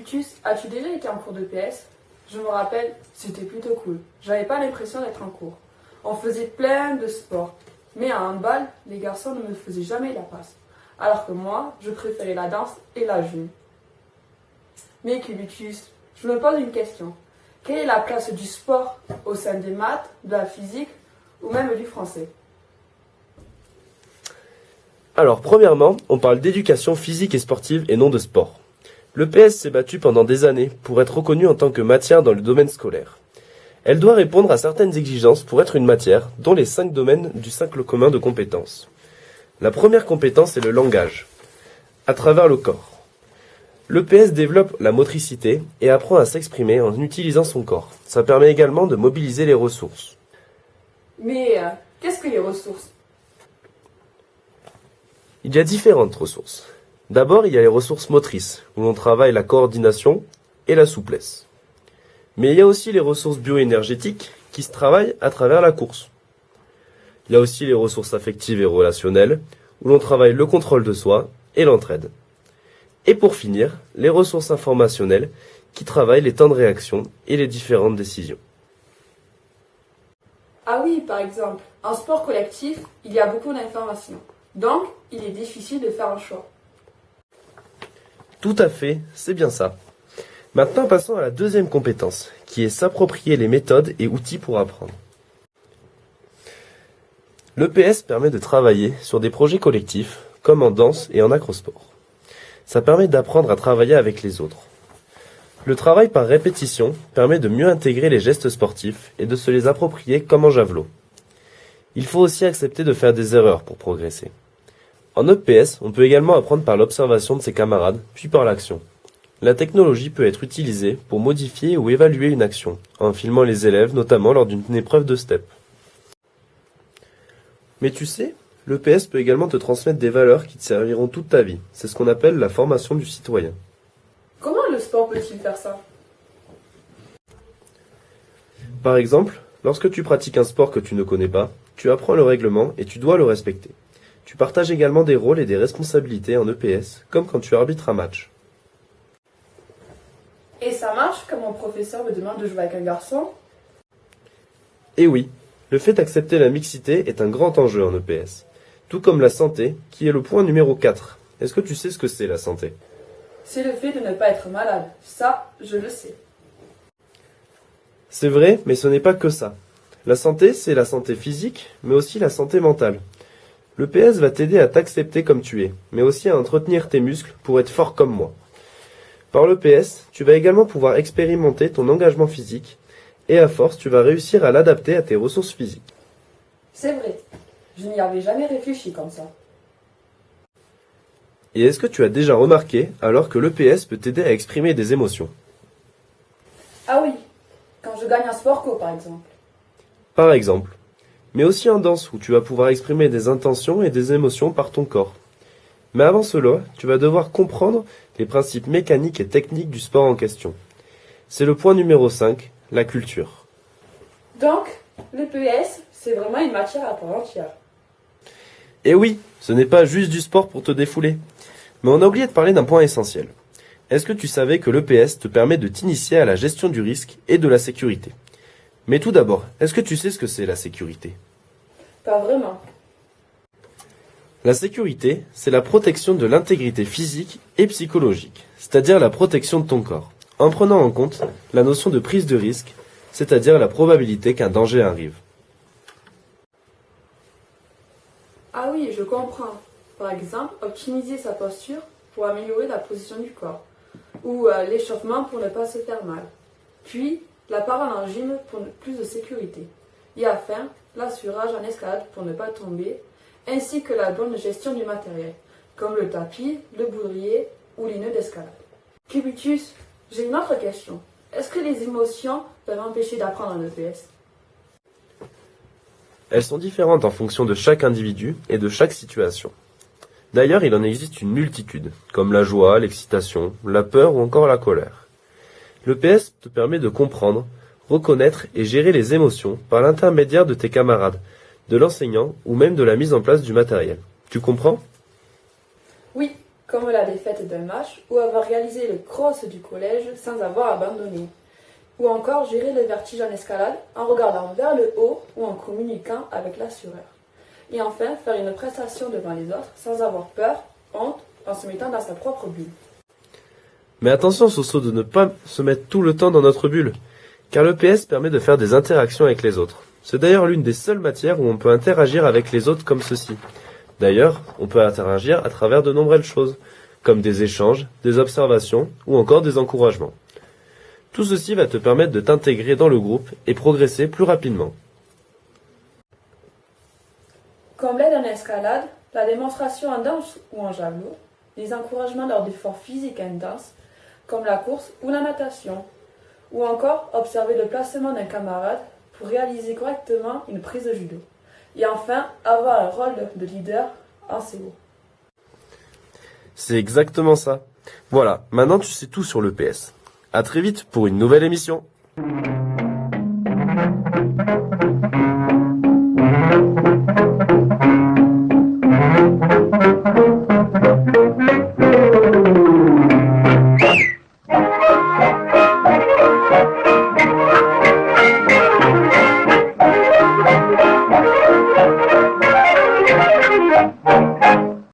Kibitus, as-tu déjà été en cours de PS? Je me rappelle, c'était plutôt cool. J'avais pas l'impression d'être en cours. On faisait plein de sports. Mais à handball, les garçons ne me faisaient jamais la passe. Alors que moi, je préférais la danse et la gym. Mais Kibitus, je me pose une question. Quelle est la place du sport au sein des maths, de la physique ou même du français? Alors, premièrement, on parle d'éducation physique et sportive et non de sport. Le PS s'est battu pendant des années pour être reconnu en tant que matière dans le domaine scolaire. Elle doit répondre à certaines exigences pour être une matière, dont les 5 domaines du cercle commun de compétences. La première compétence est le langage, à travers le corps. Le PS développe la motricité et apprend à s'exprimer en utilisant son corps. Ça permet également de mobiliser les ressources. Mais qu'est-ce que les ressources? Il y a différentes ressources. D'abord, il y a les ressources motrices, où l'on travaille la coordination et la souplesse. Mais il y a aussi les ressources bioénergétiques qui se travaillent à travers la course. Il y a aussi les ressources affectives et relationnelles, où l'on travaille le contrôle de soi et l'entraide. Et pour finir, les ressources informationnelles qui travaillent les temps de réaction et les différentes décisions. Ah oui, par exemple, en sport collectif, il y a beaucoup d'informations. Donc, il est difficile de faire un choix. Tout à fait, c'est bien ça. Maintenant, passons à la deuxième compétence, qui est s'approprier les méthodes et outils pour apprendre. Le PS permet de travailler sur des projets collectifs, comme en danse et en acrosport. Ça permet d'apprendre à travailler avec les autres. Le travail par répétition permet de mieux intégrer les gestes sportifs et de se les approprier comme en javelot. Il faut aussi accepter de faire des erreurs pour progresser. En EPS, on peut également apprendre par l'observation de ses camarades, puis par l'action. La technologie peut être utilisée pour modifier ou évaluer une action, en filmant les élèves, notamment lors d'une épreuve de STEP. Mais tu sais, l'EPS peut également te transmettre des valeurs qui te serviront toute ta vie. C'est ce qu'on appelle la formation du citoyen. Comment le sport peut-il faire ça? Par exemple, lorsque tu pratiques un sport que tu ne connais pas, tu apprends le règlement et tu dois le respecter. Tu partages également des rôles et des responsabilités en EPS, comme quand tu arbitres un match. Et ça marche quand mon professeur me demande de jouer avec un garçon? Et oui, le fait d'accepter la mixité est un grand enjeu en EPS. Tout comme la santé, qui est le point numéro 4. Est-ce que tu sais ce que c'est la santé? C'est le fait de ne pas être malade. Ça, je le sais. C'est vrai, mais ce n'est pas que ça. La santé, c'est la santé physique, mais aussi la santé mentale. Le PS va t'aider à t'accepter comme tu es, mais aussi à entretenir tes muscles pour être fort comme moi. Par le PS, tu vas également pouvoir expérimenter ton engagement physique, et à force, tu vas réussir à l'adapter à tes ressources physiques. C'est vrai. Je n'y avais jamais réfléchi comme ça. Et est-ce que tu as déjà remarqué alors que l'EPS peut t'aider à exprimer des émotions? Ah oui, quand je gagne un sport co, par exemple. Par exemple. Mais aussi en danse où tu vas pouvoir exprimer des intentions et des émotions par ton corps. Mais avant cela, tu vas devoir comprendre les principes mécaniques et techniques du sport en question. C'est le point numéro 5, la culture. Donc, l'EPS, c'est vraiment une matière à part entière. Et oui, ce n'est pas juste du sport pour te défouler. Mais on a oublié de parler d'un point essentiel. Est-ce que tu savais que l'EPS te permet de t'initier à la gestion du risque et de la sécurité? Mais tout d'abord, est-ce que tu sais ce que c'est la sécurité? Pas vraiment. La sécurité, c'est la protection de l'intégrité physique et psychologique, c'est-à-dire la protection de ton corps, en prenant en compte la notion de prise de risque, c'est-à-dire la probabilité qu'un danger arrive. Ah oui, je comprends. Par exemple, optimiser sa posture pour améliorer la position du corps, ou l'échauffement pour ne pas se faire mal. Puis, la parole en gym pour plus de sécurité. Et enfin, l'assurage en escalade pour ne pas tomber, ainsi que la bonne gestion du matériel, comme le tapis, le bourrier ou les nœuds d'escalade. Kibitus, j'ai une autre question. Est-ce que les émotions peuvent empêcher d'apprendre un EPS? Elles sont différentes en fonction de chaque individu et de chaque situation. D'ailleurs, il en existe une multitude, comme la joie, l'excitation, la peur ou encore la colère. L'EPS te permet de comprendre, reconnaître et gérer les émotions par l'intermédiaire de tes camarades, de l'enseignant ou même de la mise en place du matériel. Tu comprends? Oui, comme la défaite d'un match ou avoir réalisé le cross du collège sans avoir abandonné. Ou encore gérer le vertige en escalade en regardant vers le haut ou en communiquant avec l'assureur. Et enfin, faire une prestation devant les autres sans avoir peur, honte, en se mettant dans sa propre bulle. Mais attention, Soso, de ne pas se mettre tout le temps dans notre bulle, car le PS permet de faire des interactions avec les autres. C'est d'ailleurs l'une des seules matières où on peut interagir avec les autres comme ceci. D'ailleurs, on peut interagir à travers de nombreuses choses, comme des échanges, des observations ou encore des encouragements. Tout ceci va te permettre de t'intégrer dans le groupe et progresser plus rapidement. Comme l'aide en escalade, la démonstration en danse ou en javelot, les encouragements lors d'efforts physiques intenses, comme la course ou la natation, ou encore observer le placement d'un camarade pour réaliser correctement une prise de judo. Et enfin, avoir un rôle de leader en CO. C'est exactement ça. Voilà, maintenant tu sais tout sur le PS. À très vite pour une nouvelle émission. Thank you.